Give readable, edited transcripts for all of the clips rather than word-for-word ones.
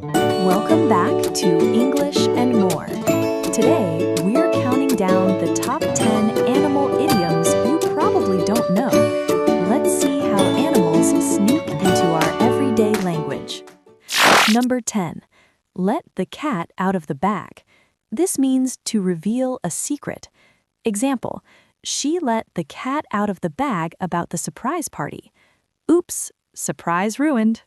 Welcome back to English and More. Today, we're counting down the top 10 animal idioms you probably don't know. Let's see how animals sneak into our everyday language. Number 10. Let the cat out of the bag. This means to reveal a secret. Example, she let the cat out of the bag about the surprise party. Oops, surprise ruined.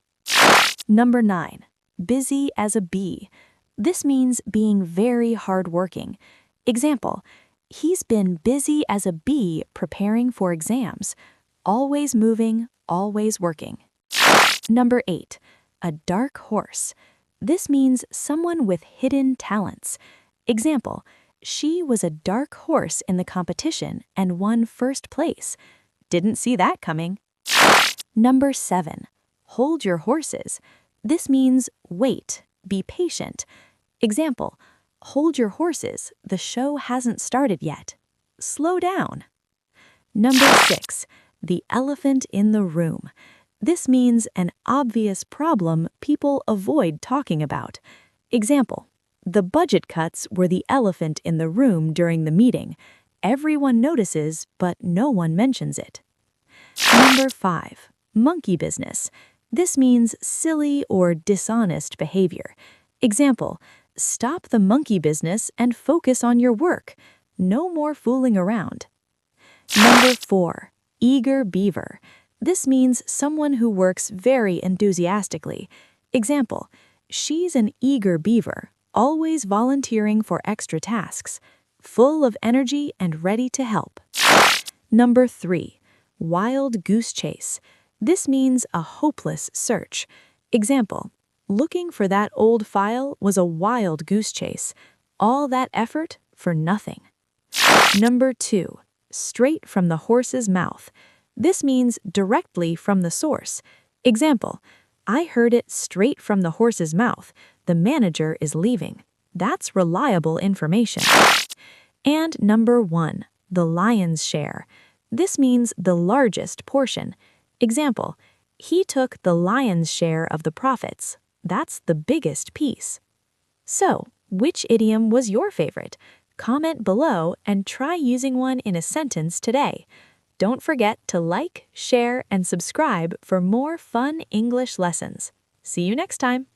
Number 9. Busy as a bee. This means being very hardworking. Example, he's been busy as a bee preparing for exams. Always moving, always working. Number 8. A dark horse. This means someone with hidden talents. Example, she was a dark horse in the competition and won first place. Didn't see that coming. Number 7. Hold your horses. This means wait, be patient. Example, hold your horses, the show hasn't started yet. Slow down. Number 6. The elephant in the room. This means an obvious problem people avoid talking about. Example, the budget cuts were the elephant in the room during the meeting. Everyone notices, but no one mentions it. Number 5. Monkey business. This means silly or dishonest behavior. Example, stop the monkey business and focus on your work. No more fooling around. Number 4. Eager beaver. This means someone who works very enthusiastically. Example, she's an eager beaver, always volunteering for extra tasks, full of energy and ready to help. Number 3. Wild goose chase. This means a hopeless search. Example, looking for that old file was a wild goose chase. All that effort for nothing. Number 2. Straight from the horse's mouth. This means directly from the source. Example, I heard it straight from the horse's mouth. The manager is leaving. That's reliable information. And number 1. The lion's share. This means the largest portion. Example, he took the lion's share of the profits. That's the biggest piece. So, which idiom was your favorite? Comment below and try using one in a sentence today. Don't forget to like, share, and subscribe for more fun English lessons. See you next time.